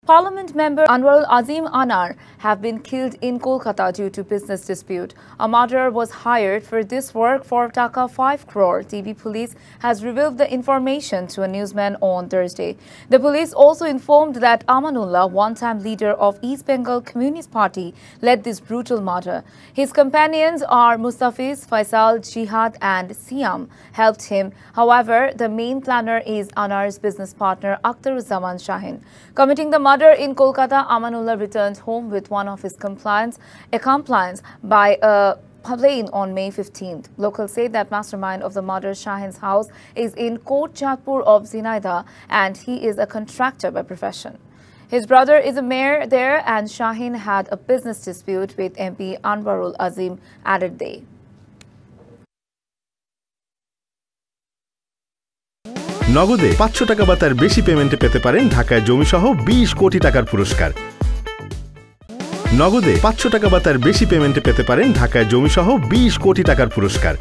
Parliament member Anwarul Azim Anar have been killed in Kolkata due to business dispute. A murderer was hired for this work for Taka 5 crore. TV police has revealed the information to a newsman on Thursday. The police also informed that Amanullah, one-time leader of East Bengal Communist Party, led this brutal murder. His companions are Mustafiz, Faisal, Jihad and Siam helped him. However, the main planner is Anar's business partner Akhtaruzzaman Shahin. Committing the murder in Kolkata, Amanullah returned home with one of his accomplices by a plane on May 15th. Locals say that mastermind of the murder, Shahin's house, is in Kot Jatpur of Zinaida and he is a contractor by profession. His brother is a mayor there and Shahin had a business dispute with MP Anwarul Azim, added they. নগদে 500 টাকা বা তার বেশি পেমেন্টে পেতে পারেন ঢাকায় জমিসহ 20 কোটি টাকার পুরস্কার। নগদে 500 টাকা বা তার বেশি পেমেন্টে পেতে পারেন ঢাকায় জমিসহ 20 কোটি টাকার পুরস্কার।